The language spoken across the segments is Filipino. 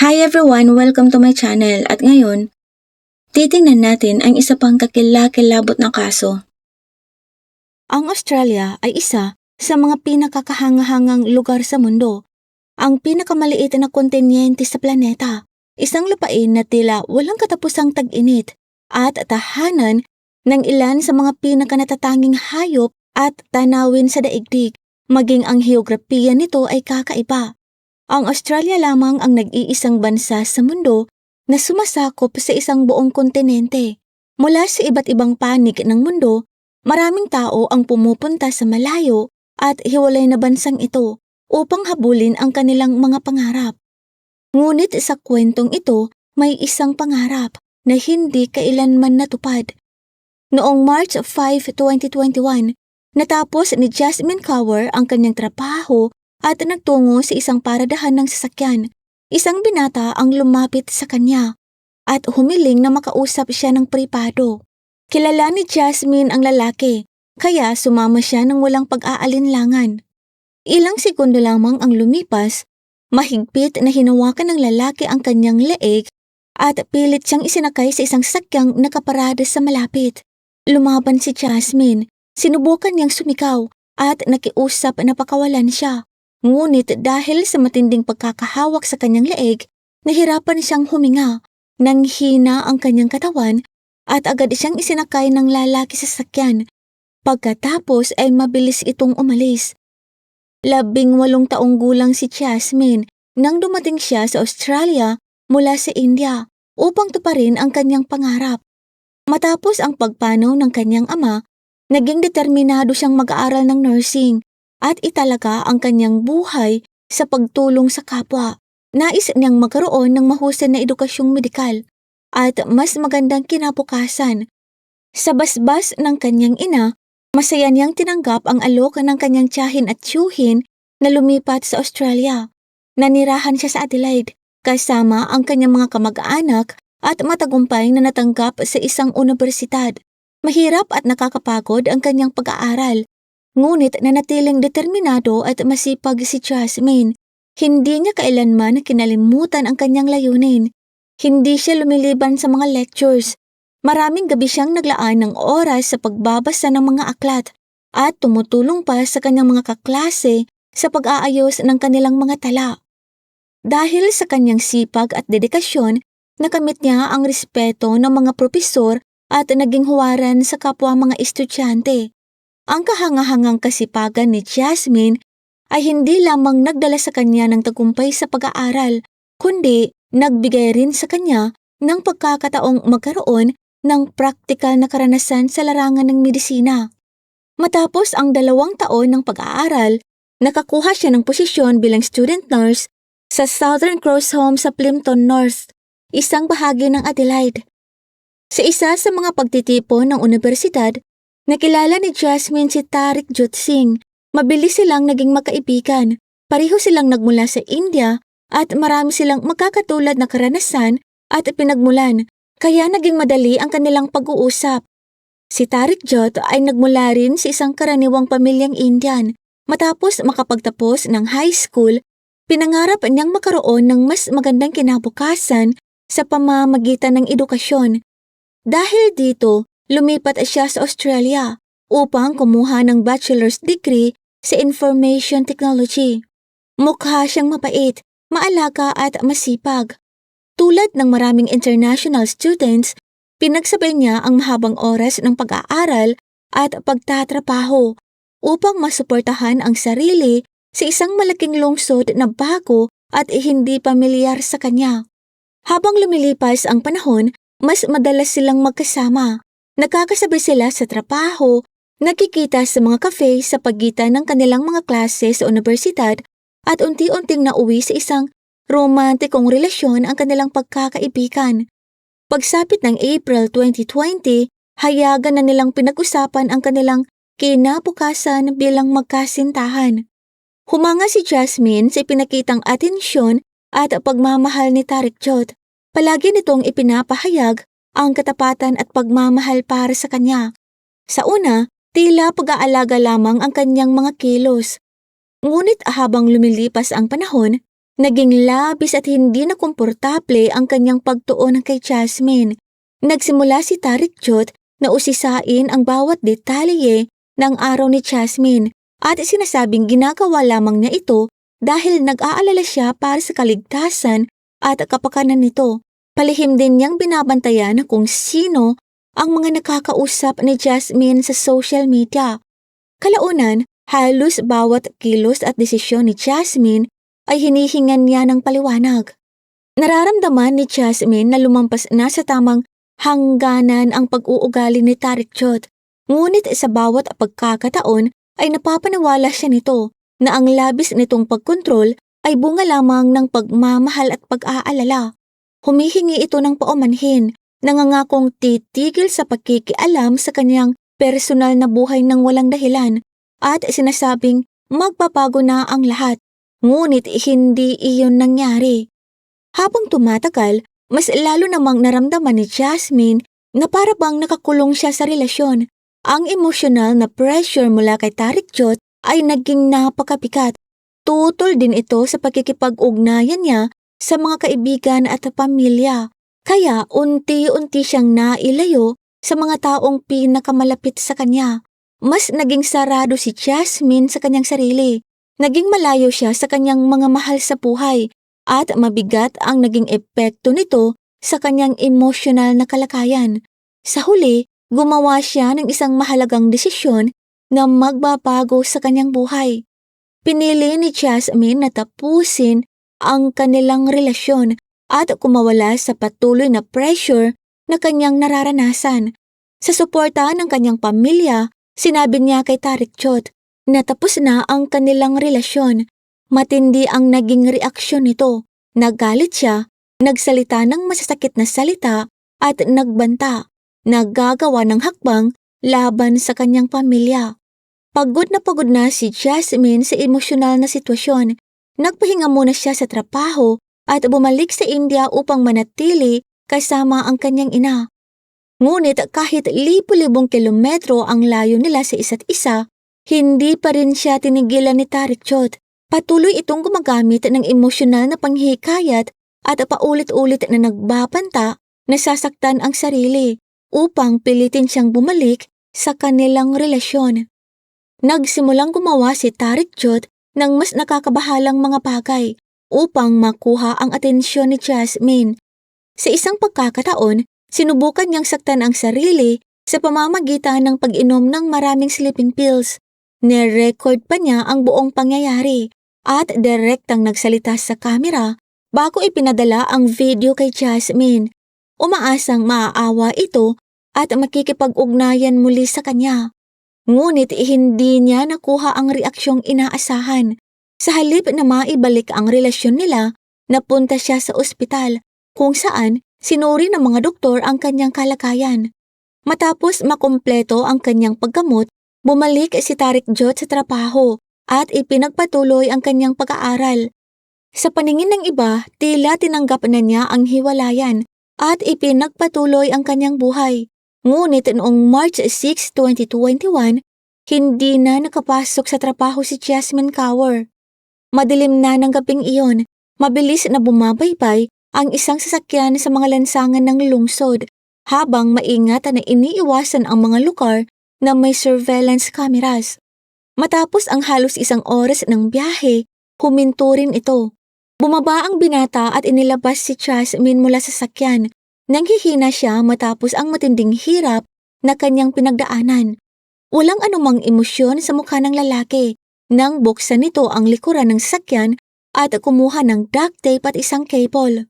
Hi everyone! Welcome to my channel at ngayon, titingnan natin ang isa pang kakilakilabot na kaso. Ang Australia ay isa sa mga pinakakahangahangang lugar sa mundo. Ang pinakamaliit na kontinente sa planeta, isang lupain na tila walang katapusang tag-init at tahanan ng ilan sa mga pinakanatatanging hayop at tanawin sa daigdig, maging ang heograpiya nito ay kakaiba. Ang Australia lamang ang nag-iisang bansa sa mundo na sumasakop sa isang buong kontinente. Mula sa iba't ibang panig ng mundo, maraming tao ang pumupunta sa malayo at hiwalay na bansang ito upang habulin ang kanilang mga pangarap. Ngunit sa kwentong ito, may isang pangarap na hindi kailanman natupad. Noong March 5, 2021, natapos ni Jasmine Kaur ang kanyang trabaho at nagtungo sa isang paradahan ng sasakyan. Isang binata ang lumapit sa kanya at humiling na makausap siya ng pribado. Kilala ni Jasmine ang lalaki, kaya sumama siya ng walang pag-aalinlangan. Ilang segundo lamang ang lumipas, mahigpit na hinawakan ng lalaki ang kanyang leeg at pilit siyang isinakay sa isang sakyang nakaparada sa malapit. Lumaban si Jasmine, sinubukan niyang sumigaw at nakiusap na pakawalan siya. Ngunit dahil sa matinding pagkakahawak sa kanyang leeg, nahirapan siyang huminga, nanghina ang kanyang katawan at agad siyang isinakay ng lalaki sa sasakyan. Pagkatapos ay mabilis itong umalis. 18 taong gulang si Jasmine nang dumating siya sa Australia mula sa India upang tuparin ang kanyang pangarap. Matapos ang pagpanaw ng kanyang ama, naging determinado siyang mag-aaral ng nursing at italaga ang kanyang buhay sa pagtulong sa kapwa. Nais niyang magkaroon ng mahusay na edukasyong medikal at mas magandang kinabukasan. Sa basbas ng kanyang ina, masaya niyang tinanggap ang alok ng kanyang tiyahin at tiyuhin na lumipat sa Australia. Nanirahan siya sa Adelaide kasama ang kanyang mga kamag-anak at matagumpay na natanggap sa isang universidad. Mahirap at nakakapagod ang kanyang pag-aaral. Ngunit nanatiling determinado at masipag si Jasmine. Hindi niya kailanman kinalimutan ang kanyang layunin. Hindi siya lumiliban sa mga lectures. Maraming gabi siyang naglaan ng oras sa pagbabasa ng mga aklat at tumutulong pa sa kanyang mga kaklase sa pag-aayos ng kanilang mga tala. Dahil sa kanyang sipag at dedikasyon, nakamit niya ang respeto ng mga propesor at naging huwaran sa kapwa mga estudyante. Ang kahangahangang kasipagan ni Jasmine ay hindi lamang nagdala sa kanya ng tagumpay sa pag-aaral, kundi nagbigay rin sa kanya ng pagkakataong magkaroon ng praktikal na karanasan sa larangan ng medisina. Matapos ang 2 taon ng pag-aaral, nakakuha siya ng posisyon bilang student nurse sa Southern Cross Home sa Plympton North, isang bahagi ng Adelaide. Sa isa sa mga pagtitipon ng universidad, nakilala ni Jasmine si Tariq Jot Singh. Mabilis silang naging magkaibigan. Pareho silang nagmula sa India at marami silang magkakatulad na karanasan at pinagmulan, kaya naging madali ang kanilang pag-uusap. Si Tariq Jot ay nagmula rin sa isang karaniwang pamilyang Indian. Matapos makapagtapos ng high school, pinangarap niyang magkaroon ng mas magandang kinabukasan sa pamamagitan ng edukasyon. Dahil dito, lumipat siya sa Australia upang kumuha ng bachelor's degree sa Information Technology. Mukha siyang mapait, maalaga at masipag. Tulad ng maraming international students, pinagsabay niya ang mahabang oras ng pag-aaral at pagtatrabaho upang masuportahan ang sarili sa isang malaking lungsod na bago at hindi pamilyar sa kanya. Habang lumilipas ang panahon, mas madalas silang magkasama. Nagkakasabay sila sa trabaho, nakikita sa mga cafe sa pagitan ng kanilang mga klase sa universidad at unti-unting nauwi sa isang romantikong relasyon ang kanilang pagkakaibigan. Pagsapit ng April 2020, hayagan na nilang pinag-usapan ang kanilang kinabukasan bilang magkasintahan. Humanga si Jasmine sa ipinakitang atensyon at pagmamahal ni Tariq Jot. Palagi nitong ipinapahayag ang katapatan at pagmamahal para sa kanya. Sa una, tila pag-aalaga lamang ang kanyang mga kilos. Ngunit habang lumilipas ang panahon, Naging labis at hindi na komportable ang kanyang pagtuon kay Jasmine. Nagsimula si Tarikjot na usisain ang bawat detalye ng araw ni Jasmine at sinasabing ginagawa lamang niya ito dahil nag-aalala siya para sa kaligtasan at kapakanan nito. Palihim din niyang binabantayan kung sino ang mga nakakausap ni Jasmine sa social media. Kalaunan, halos bawat kilos at desisyon ni Jasmine ay hinihingan niya ng paliwanag. Nararamdaman ni Jasmine na lumampas na sa tamang hangganan ang pag-uugali ni Tarikjot. Ngunit sa bawat pagkakataon ay napapaniwala siya nito na ang labis nitong pagkontrol ay bunga lamang ng pagmamahal at pag-aalala. Humihingi ito ng paumanhin, nangangakong titigil sa pagkikialam sa kanyang personal na buhay ng walang dahilan at sinasabing magbabago na ang lahat. Ngunit hindi iyon nangyari. Habang tumatagal, mas lalo namang naramdaman ni Jasmine na para bang nakakulong siya sa relasyon. Ang emosyonal na pressure mula kay Tarikjot ay naging napakabigat. Tutol din ito sa pagkikipag-ugnayan niya sa mga kaibigan at pamilya. Kaya unti-unti siyang nailayo sa mga taong pinakamalapit sa kanya. Mas naging sarado si Jasmine sa kanyang sarili. Naging malayo siya sa kanyang mga mahal sa buhay at mabigat ang naging epekto nito sa kanyang emosyonal na kalagayan. Sa huli, gumawa siya ng isang mahalagang desisyon na magbabago sa kanyang buhay. Pinili ni Jasmine na tapusin ang kanilang relasyon at kumawala sa patuloy na pressure na kanyang nararanasan. Sa suporta ng kanyang pamilya, sinabi niya kay Tarikjot na tapos na ang kanilang relasyon. Matindi ang naging reaksyon nito. Nagalit siya, nagsalita ng masasakit na salita at nagbanta. Naggagawa ng hakbang laban sa kanyang pamilya. Pagod na si Jasmine sa emosyonal na sitwasyon. Nagpahinga muna siya sa trabaho at bumalik sa India upang manatili kasama ang kanyang ina. Ngunit kahit libo-libong kilometro ang layo nila sa isa't isa, hindi pa rin siya tinigilan ni Tarikjot. Patuloy itong gumagamit ng emosyonal na panghikayat at paulit-ulit na nagbabanta na sasaktan ang sarili upang pilitin siyang bumalik sa kanilang relasyon. Nagsimulang gumawa si Tarikjot ng mas nakakabahalang mga bagay upang makuha ang atensyon ni Jasmine. Sa isang pagkakataon, sinubukan niyang saktan ang sarili sa pamamagitan ng pag-inom ng maraming sleeping pills. Nirecord pa niya ang buong pangyayari at direktang nagsalita sa kamera bago ipinadala ang video kay Jasmine. Umaasang maaawa ito at makikipag-ugnayan muli sa kanya. Ngunit hindi niya nakuha ang reaksyong inaasahan. Sa halip na maibalik ang relasyon nila, napunta siya sa ospital kung saan sinuri ng mga doktor ang kanyang kalagayan. Matapos makumpleto ang kanyang paggamot, bumalik si Tarikjot sa trabaho at ipinagpatuloy ang kanyang pag-aaral. Sa paningin ng iba, tila tinanggap na niya ang hiwalayan at ipinagpatuloy ang kanyang buhay. Ngunit noong March 6, 2021, hindi na nakapasok sa trabaho si Jasmine Kaur. Madilim na ng gabing iyon, mabilis na bumabaybay ang isang sasakyan sa mga lansangan ng lungsod habang maingat na iniiwasan ang mga lugar na may surveillance cameras. Matapos ang halos isang oras ng biyahe, huminto rin ito. Bumaba ang binata at inilabas si Jasmine mula sa sasakyan. Nanghihina siya matapos ang matinding hirap na kanyang pinagdaanan. Walang anumang emosyon sa mukha ng lalaki nang buksan nito ang likuran ng sasakyan at kumuha ng duct tape at isang cable.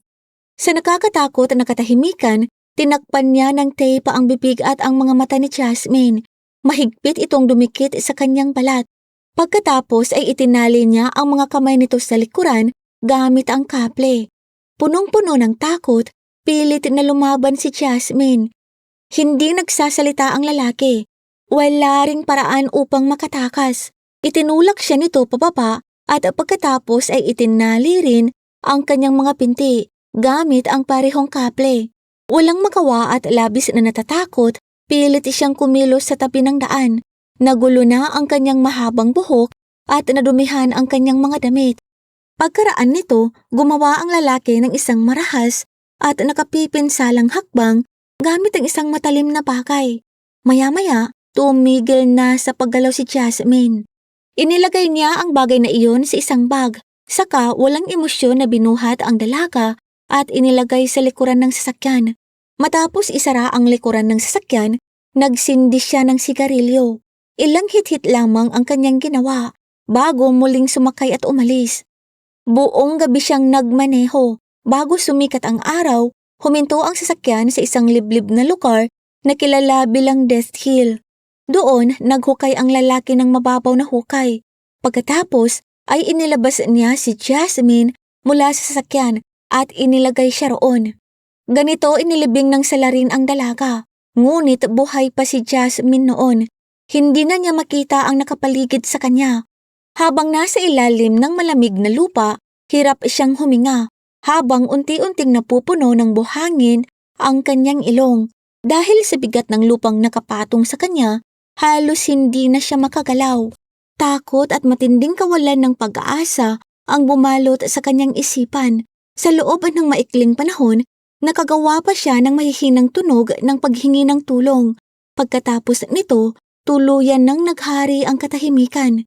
Sa nakakatakot na katahimikan, tinakpan niya ng tape ang bibig at ang mga mata ni Jasmine. Mahigpit itong dumikit sa kanyang balat. Pagkatapos ay itinali niya ang mga kamay nito sa likuran gamit ang kable. Punong-puno ng takot, pilit na lumaban si Jasmine. Hindi nagsasalita ang lalaki. Wala ring paraan upang makatakas. Itinulak siya nito pababa at pagkatapos ay itinali rin ang kanyang mga pinti gamit ang parehong kable. Walang magawa at labis na natatakot, pilit siyang kumilos sa tabi ng daan. Nagulo na ang kanyang mahabang buhok at nadumihan ang kanyang mga damit. Pagkaraan nito, gumawa ang lalaki ng isang marahas at nakapipinsalang hakbang gamit ang isang matalim na bagay. Maya-maya, tumigil na sa paggalaw si Jasmine. Inilagay niya ang bagay na iyon sa isang bag, saka walang emosyon na binuhat ang dalaga at inilagay sa likuran ng sasakyan. Matapos isara ang likuran ng sasakyan, nagsindi siya ng sigarilyo. Ilang hit-hit lamang ang kanyang ginawa bago muling sumakay at umalis. Buong gabi siyang nagmaneho. Bago sumikat ang araw, huminto ang sasakyan sa isang liblib na lugar na kilala bilang Death Hill. Doon, naghukay ang lalaki ng mababaw na hukay. Pagkatapos, ay inilabas niya si Jasmine mula sa sasakyan at inilagay siya roon. Ganito inilibing ng salarin ang dalaga. Ngunit buhay pa si Jasmine noon. Hindi na niya makita ang nakapaligid sa kanya. Habang nasa ilalim ng malamig na lupa, hirap siyang huminga habang unti-unting napupuno ng buhangin ang kanyang ilong. Dahil sa bigat ng lupang nakapatong sa kanya, halos hindi na siya makagalaw. Takot at matinding kawalan ng pag-aasa ang bumalot sa kanyang isipan. Sa loob ng maikling panahon, nakagawa pa siya ng mahihinang tunog ng paghingi ng tulong. Pagkatapos nito, tuluyan nang naghari ang katahimikan.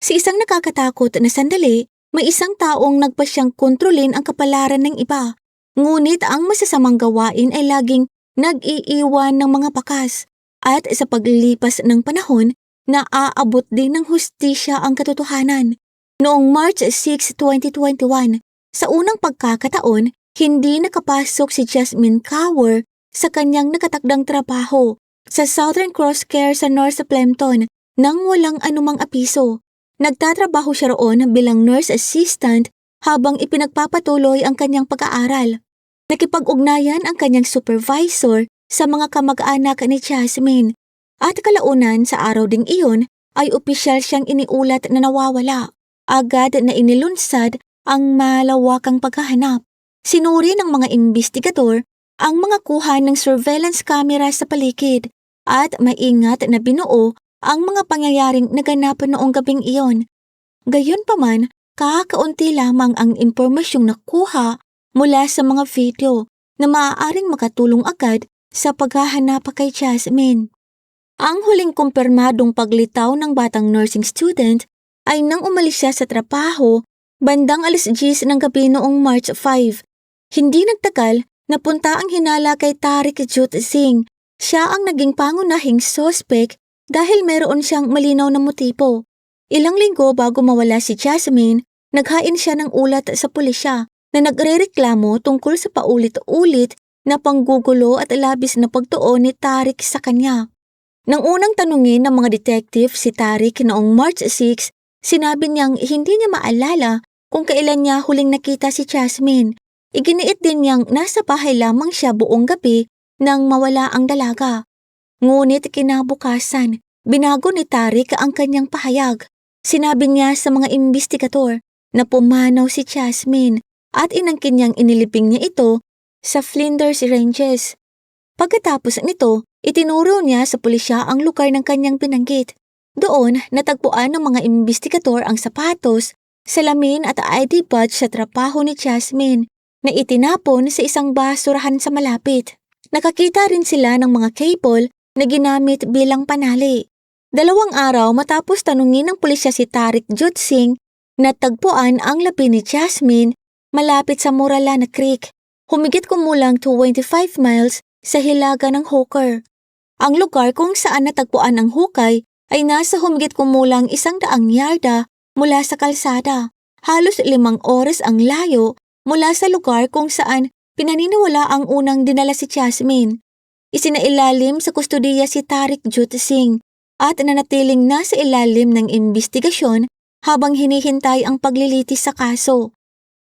Sa isang nakakatakot na sandali, may isang taong nagpasyang kontrolin ang kapalaran ng iba. Ngunit ang masasamang gawain ay laging nag-iiwan ng mga bakas. At sa paglipas ng panahon, naaabot din ng hustisya ang katotohanan. Noong March 6, 2021, sa unang pagkakataon, hindi nakapasok si Jasmine Cower sa kanyang nakatakdang trabaho sa Southern Cross Care sa North Plemton nang walang anumang apiso. Nagtatrabaho siya roon bilang nurse assistant habang ipinagpapatuloy ang kanyang pag-aaral. Nakipag-ugnayan ang kanyang supervisor sa mga kamag-anak ni Jasmine at kalaunan sa araw ding iyon ay opisyal siyang iniulat na nawawala. Agad na inilunsad ang malawakang paghahanap. Sinuri ng mga investigador ang mga kuha ng surveillance camera sa paligid at maingat na binuo ang mga pangyayaring naganap noong gabing iyon. Gayunpaman, kakaunti lamang ang impormasyong nakuha mula sa mga video na maaaring makatulong agad sa paghahanap kay Jasmine. Ang huling kumpirmadong paglitaw ng batang nursing student ay nang umalis siya sa trabaho bandang 10:00 ng gabi noong March 5. Hindi nagtagal, napunta ang hinala kay Tariq Jut Singh. Siya ang naging pangunahing suspect dahil meron siyang malinaw na motibo. Ilang linggo bago mawala si Jasmine, naghain siya ng ulat sa pulisya na nagrereklamo tungkol sa paulit-ulit na panggugulo at labis na pagtuon ni Tariq sa kanya. Nang unang tanungin ng mga detective si Tariq noong March 6, sinabi niyang hindi niya maalala kung kailan niya huling nakita si Jasmine. Iginiit din niyang nasa bahay lamang siya buong gabi nang mawala ang dalaga. Ngunit kinabukasan, binago ni Tariq ang kanyang pahayag. Sinabi niya sa mga investigador na pumanaw si Jasmine at inangkin niyang inilibing niya ito sa Flinders Ranges. Pagkatapos nito, itinuro niya sa pulisya ang lugar ng kanyang binanggit. Doon, natagpuan ng mga investigador ang sapatos, salamin at ID badge sa trabaho ni Jasmine na itinapon sa isang basurahan sa malapit. Nakakita rin sila ng mga cable na ginamit bilang panali. 2 araw matapos tanungin ng pulisya si Tariq Jut Singh, natagpuan ang labi ni Jasmine malapit sa Moralana Creek, humigit kumulang 25 miles sa hilaga ng Hooker. Ang lugar kung saan natagpuan ang hukay ay nasa humigit kumulang 100 yarda mula sa kalsada. Halos 5 oras ang layo mula sa lugar kung saan pinaniniwala ang unang dinala si Jasmine. Isinailalim sa kustudiya si Tariq Jut Singh at nanatiling nasa ilalim ng investigasyon habang hinihintay ang paglilitis sa kaso.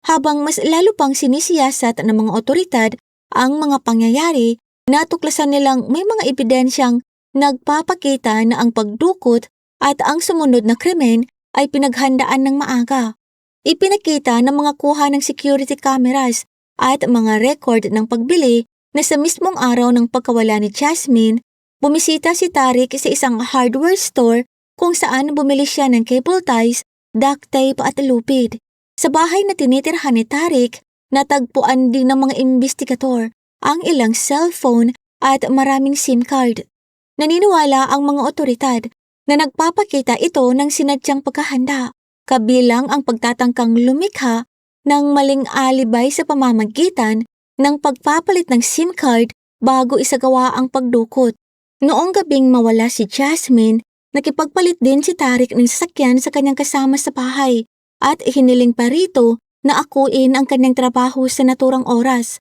Habang mas lalo pang sinisiyasat ng mga otoridad ang mga pangyayari, natuklasan nilang may mga ebidensyang nagpapakita na ang pagdukot at ang sumunod na krimen ay pinaghandaan ng maaga. Ipinakita ng mga kuha ng security cameras at mga record ng pagbili na sa mismong araw ng pagkawala ni Jasmine, bumisita si Tariq sa isang hardware store kung saan bumili siya ng cable ties, duct tape at lupid. Sa bahay na tinitirhan ni Tariq, natagpuan din ng mga investigador ang ilang cellphone at maraming SIM card. Naniniwala ang mga otoridad na nagpapakita ito ng sinadyang pagkahanda, kabilang ang pagtatangkang lumikha ng maling alibay sa pamamagitan ng pagpapalit ng SIM card bago isagawa ang pagdukot. Noong gabing mawala si Jasmine, nakipagpalit din si Tariq ng sasakyan sa kanyang kasama sa bahay at hiniling pa rito na akuin ang kanyang trabaho sa naturang oras.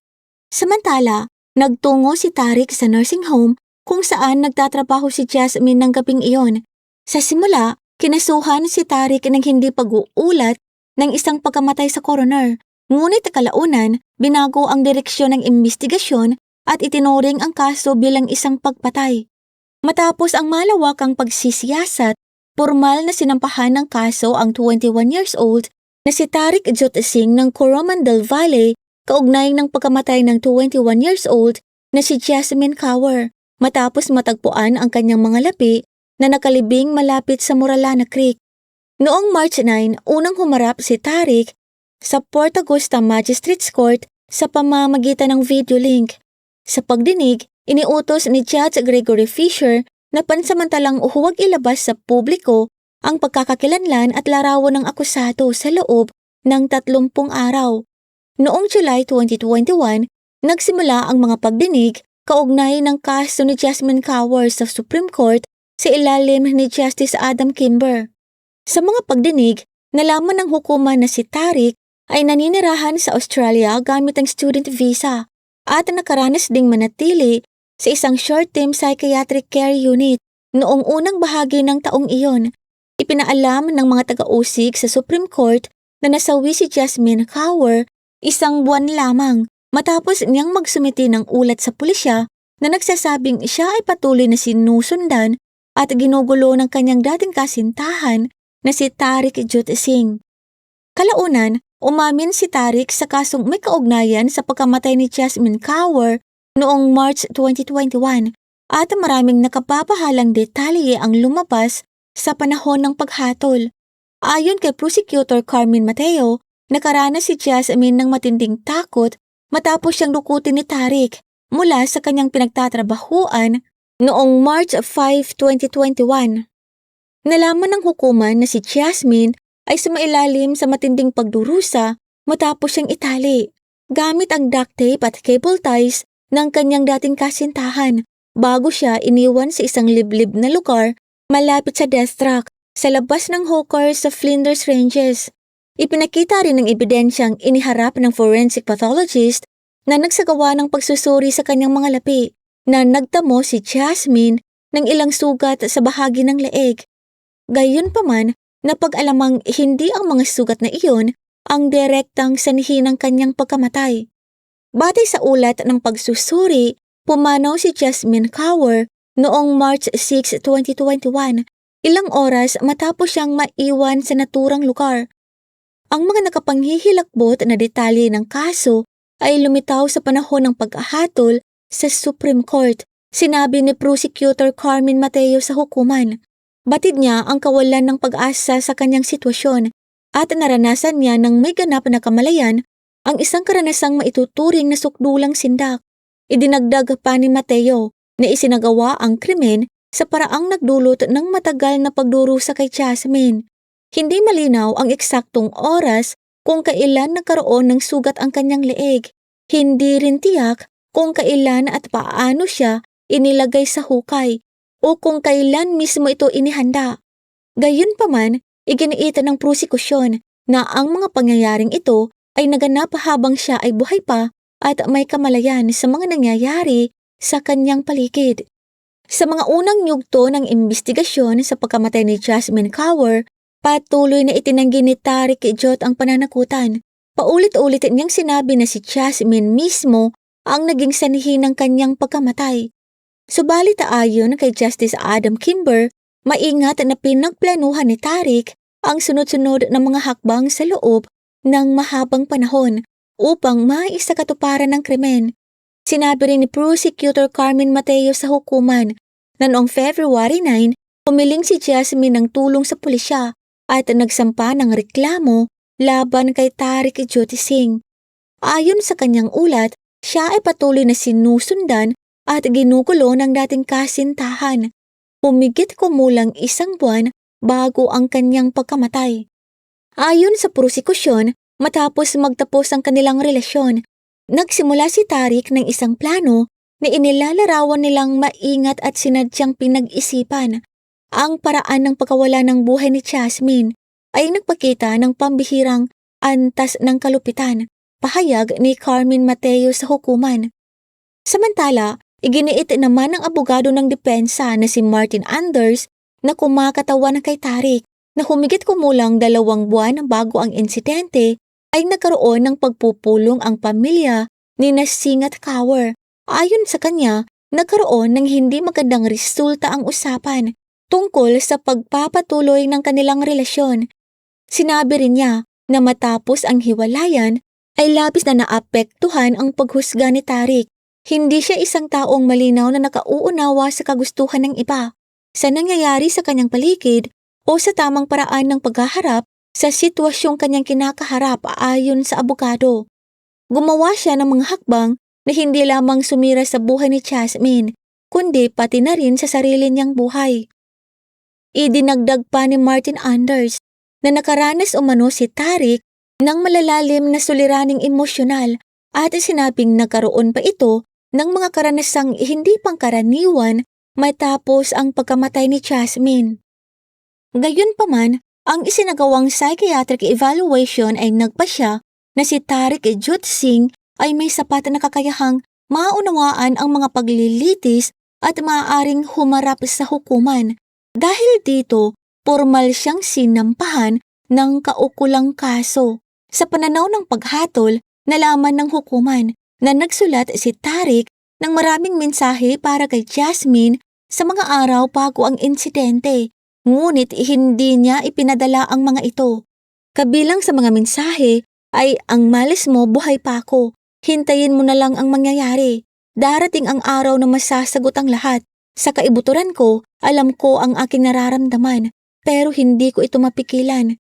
Samantala, nagtungo si Tariq sa nursing home kung saan nagtatrabaho si Jasmine ng gabing iyon. Sa simula, kinasuhan si Tariq ng hindi pag-uulat ng isang pagkamatay sa coroner. Ngunit kalaunan, binago ang direksyon ng investigasyon at itinuring ang kaso bilang isang pagpatay. Matapos ang malawakang pagsisiyasat, formal na sinampahan ng kaso ang 21 years old na si Tariq Jot Singh ng Coromandel Valley kaugnay ng pagkamatay ng 21 years old na si Jasmine Kaur matapos matagpuan ang kanyang mga labi na nakalibing malapit sa Moralana Creek. Noong March 9, unang humarap si Tariq sa Port Augusta Magistrates Court sa pamamagitan ng video link. Sa pagdinig, iniutos ni Judge Gregory Fisher na pansamantalang huwag ilabas sa publiko ang pagkakakilanlan at larawan ng akusado sa loob ng 30 araw. Noong July 2021, nagsimula ang mga pagdinig kaugnay ng kaso ni Jasmine Kaur sa Supreme Court sa ilalim ni Justice Adam Kimber. Sa mga pagdinig, nalaman ng hukuman na si Tariq ay naninirahan sa Australia gamit ang student visa at nakaranas ding manatili sa isang short-term psychiatric care unit noong unang bahagi ng taong iyon. Ipinaalam ng mga taga-usig sa Supreme Court na nasawi si Jasmine Kaur 1 buwan lamang matapos niyang magsumiti ng ulat sa pulisya na nagsasabing siya ay patuloy na sinusundan at ginugulo ng kanyang dating kasintahan na si Tariq Jot Singh. Kalaunan, umamin si Tariq sa kasong may kaugnayan sa pagkamatay ni Jasmine Kaur noong March 2021 at maraming nakapapahalang detalye ang lumabas sa panahon ng paghatol. Ayon kay Prosecutor Carmen Mateo, nakaranas si Jasmine ng matinding takot matapos siyang dukutin ni Tariq mula sa kanyang pinagtatrabahuan noong March 5, 2021. Nalaman ng hukuman na si Jasmine ay sumailalim sa matinding pagdurusa matapos siyang itali gamit ang duct tape at cable ties ng kanyang dating kasintahan bago siya iniwan sa isang liblib na lugar malapit sa death track sa labas ng hooker sa Flinders Ranges. Ipinakita rin ng ebidensyang iniharap ng forensic pathologist na nagsagawa ng pagsusuri sa kanyang mga labi na nagtamo si Jasmine ng ilang sugat sa bahagi ng leeg. Gayunpaman, napag-alamang hindi ang mga sugat na iyon ang direktang sanhi ng kanyang pagkamatay. Batay sa ulat ng pagsusuri, pumanaw si Jasmine Kaur noong March 6, 2021, ilang oras matapos siyang maiwan sa naturang lugar. Ang mga nakapanghihilakbot na detalye ng kaso ay lumitaw sa panahon ng paghahatol sa Supreme Court, sinabi ni Prosecutor Carmen Mateo sa hukuman. Batid niya ang kawalan ng pag-asa sa kanyang sitwasyon at naranasan niya ng may ganap na kamalayan ang isang karanasang maituturing na sukdulang sindak. Idinagdag pa ni Mateo na isinagawa ang krimen sa paraang nagdulot ng matagal na pagdurusa kay Jasmine. Hindi malinaw ang eksaktong oras kung kailan nagkaroon ng sugat ang kanyang leeg. Hindi rin tiyak kung kailan at paano siya inilagay sa hukay o kung kailan mismo ito inihanda. Gayunpaman, iginiita ng prosekusyon na ang mga pangyayaring ito ay naganap habang siya ay buhay pa at may kamalayan sa mga nangyayari sa kanyang paligid. Sa mga unang yugto ng investigasyon sa pagkamatay ni Jasmine Kaur, patuloy na itinanggi ni Tariq Jot ang pananakutan. Paulit-ulit niyang sinabi na si Jasmine mismo ang naging sanhi ng kanyang pagkamatay. Subalit ayon kay Justice Adam Kimber, maingat na pinagplanuhan ni Tariq ang sunod-sunod na mga hakbang sa loob ng mahabang panahon upang maisakatuparan ng krimen. Sinabi rin ni Prosecutor Carmen Mateo sa hukuman na noong February 9, humiling si Jasmine ng tulong sa pulisya at nagsampa ng reklamo laban kay Tariq Jyoti Singh. Ayon sa kanyang ulat, siya ay patuloy na sinusundan at ginugulo ng dating kasintahan. Humigit kumulang 1 buwan bago ang kanyang pagkamatay. Ayon sa prosekusyon, matapos magtapos ang kanilang relasyon, nagsimula si Tariq ng isang plano na inilalarawan nilang maingat at sinadyang pinag-isipan. Ang paraan ng pagkawala ng buhay ni Jasmine ay nagpakita ng pambihirang antas ng kalupitan, pahayag ni Carmen Mateo sa hukuman. Samantala, iginiit naman ng abogado ng depensa na si Martin Anders na kumakatawan kay Tariq na humigit kumulang 2 buwan bago ang insidente ay nagkaroon ng pagpupulong ang pamilya ni Singh at Kaur. Ayon sa kanya, nagkaroon ng hindi magandang resulta ang usapan tungkol sa pagpapatuloy ng kanilang relasyon. Sinabi rin niya na matapos ang hiwalayan ay labis na naapektuhan ang paghusga ni Tariq. Hindi siya isang taong malinaw na nakauunawa sa kagustuhan ng iba, sa nangyayari sa kanyang paligid o sa tamang paraan ng paghaharap sa sitwasyong kanyang kinakaharap ayon sa abogado. Gumawa siya ng mga hakbang na hindi lamang sumira sa buhay ni Jasmine, kundi pati na rin sa sarili niyang buhay. Idinagdag pa ni Martin Anders na nakaranas umano si Tariq ng malalalim na suliraning emosyonal at sinabing nagkaroon pa ito ng mga karanasang hindi pangkaraniwan matapos ang pagkamatay ni Jasmine. Gayunpaman, ang isinagawang psychiatric evaluation ay nagpasya na si Tariq Jyoti Singh ay may sapat na kakayahang maunawaan ang mga paglilitis at maaaring humarap sa hukuman. Dahil dito, formal siyang sinampahan ng kaukulang kaso. Sa pananaw ng paghatol, nalaman ng hukuman na nagsulat si Tariq ng maraming mensahe para kay Jasmine sa mga araw bago ang insidente, ngunit hindi niya ipinadala ang mga ito. Kabilang sa mga mensahe ay ang malis mo buhay pa ako. Hintayin mo na lang ang mangyayari. Darating ang araw na masasagot ang lahat. Sa kaibuturan ko, alam ko ang aking nararamdaman, pero hindi ko ito mapigilan.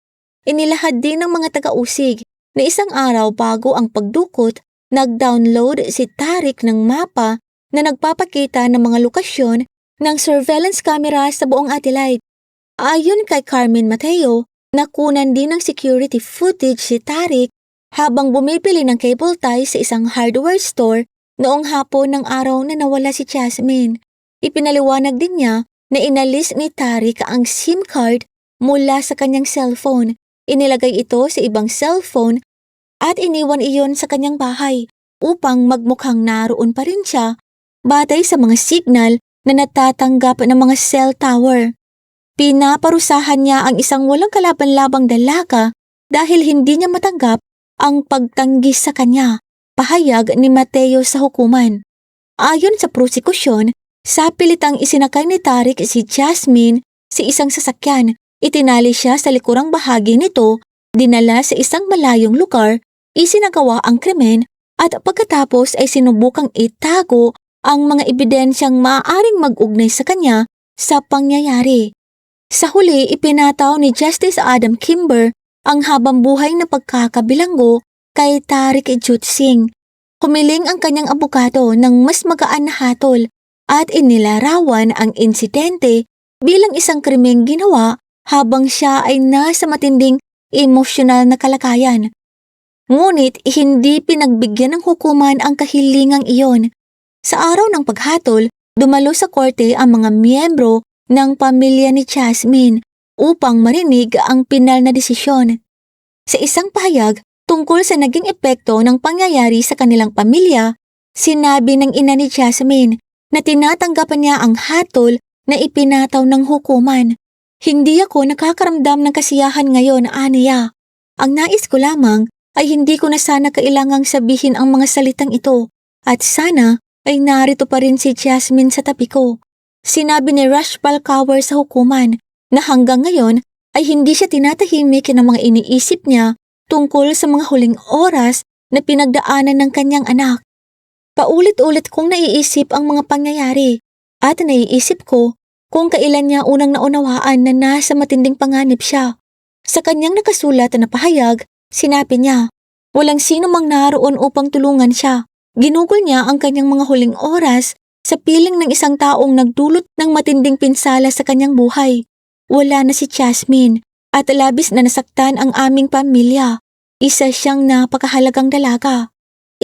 Inilahad din ng mga taga-usig na isang araw bago ang pagdukot, nag-download si Tariq ng mapa na nagpapakita ng mga lokasyon ng surveillance camera sa buong Adelaide. Ayon kay Carmen Mateo, nakunan din ng security footage si Tariq habang bumibili ng cable tie sa isang hardware store noong hapon ng araw na nawala si Jasmine. Ipinaliwanag din niya na inalis ni Tariq ang SIM card mula sa kanyang cellphone. Inilagay ito sa ibang cellphone at iniwan iyon sa kanyang bahay upang magmukhang naroon pa rin siya batay sa mga signal na natatanggap ng mga cell tower. Pinaparusahan niya ang isang walang kalaban-labang dalaga dahil hindi niya matanggap ang pagtanggi sa kanya, pahayag ni Mateo sa hukuman. Ayon sa prosekusyon, sa pilitang isinakay ni Tariq si Jasmine sa isang sasakyan, itinali siya sa likurang bahagi nito, dinala sa isang malayong lugar, isinagawa ang krimen at pagkatapos ay sinubukang itago ang mga ebidensyang maaaring mag-ugnay sa kanya sa pangyayari. Sa huli, ipinataw ni Justice Adam Kimber ang habambuhay na pagkakabilanggo kay Tariq Jyoti Singh. Humiling ang kanyang abogado ng mas magaan na hatol at inilarawan ang insidente bilang isang krimeng ginawa habang siya ay nasa matinding emosyonal na kalagayan. Ngunit hindi pinagbigyan ng hukuman ang kahilingang iyon. Sa araw ng paghatol, dumalo sa korte ang mga miyembro ng pamilya ni Jasmine upang marinig ang pinal na desisyon. Sa isang pahayag tungkol sa naging epekto ng pangyayari sa kanilang pamilya, sinabi ng ina ni Jasmine na tinatanggap niya ang hatol na ipinataw ng hukuman. Hindi ako nakakaramdam ng kasiyahan ngayon, aniya. Ang nais ko lamang ay hindi ko na sana kailangang sabihin ang mga salitang ito at sana ay narito pa rin si Jasmine sa tabi ko. Sinabi ni Rashpal Kaur sa hukuman na hanggang ngayon ay hindi siya tinatahimik ng mga iniisip niya tungkol sa mga huling oras na pinagdaanan ng kanyang anak. Paulit-ulit kong naiisip ang mga pangyayari at naiisip ko kung kailan niya unang naunawaan na nasa matinding panganib siya. Sa kanyang nakasulat na pahayag, Sinabi niya. Walang sino mang naroon upang tulungan siya. Ginugol niya ang kanyang mga huling oras sa piling ng isang taong nagdulot ng matinding pinsala sa kanyang buhay. Wala na si Jasmine at labis na nasaktan ang aming pamilya. Isa siyang napakahalagang dalaga.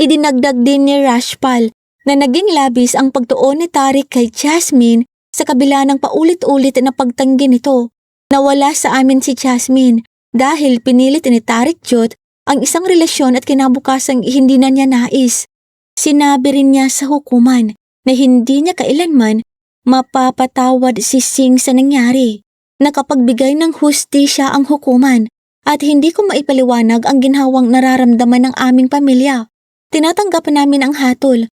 Idinagdag din ni Rashpal na naging labis ang pagtuon ni Tariq kay Jasmine sa kabila ng paulit-ulit na pagtanggi nito. Nawala sa amin si Jasmine dahil pinilit ni Tariq Jot ang isang relasyon at kinabukasang hindi na niya nais. Sinabi rin niya sa hukuman na hindi niya kailanman mapapatawad si Singh sa nangyari. Nakapagbigay ng hustisya ang hukuman at hindi ko maipaliwanag ang ginhawang nararamdaman ng aming pamilya. Tinatanggap namin ang hatol.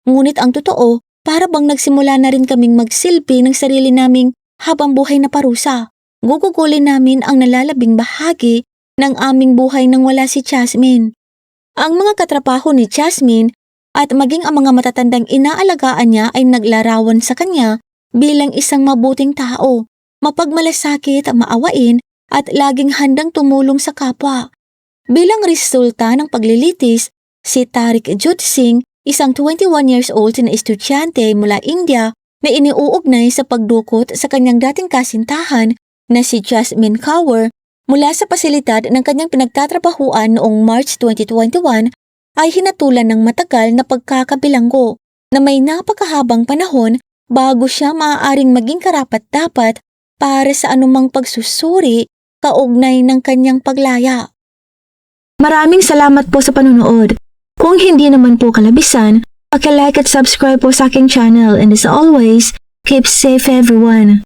Ngunit ang totoo, para bang nagsimula na rin kaming magsilbi ng sarili naming habang buhay na parusa. Gugugulin namin ang nalalabing bahagi ng aming buhay nang wala si Jasmine. Ang mga katrabaho ni Jasmine at maging ang mga matatandang inaalagaan niya ay naglarawan sa kanya bilang isang mabuting tao, mapagmalasakit, maawain at laging handang tumulong sa kapwa. Bilang resulta ng paglilitis, si Tariq Jot Singh, isang 21 years old na estudyante mula India na iniuugnay sa pagdukot sa kanyang dating kasintahan na si Jasmine Kaur mula sa pasilidad ng kanyang pinagtatrabahuan noong March 2021 ay hinatulan ng matagal na pagkakabilanggo na may napakahabang panahon bago siya maaaring maging karapat-dapat para sa anumang pagsusuri kaugnay ng kanyang paglaya. Maraming salamat po sa panunood. Kung hindi naman po kalabisan, paki-like at subscribe po sa aking channel, and as always, keep safe everyone.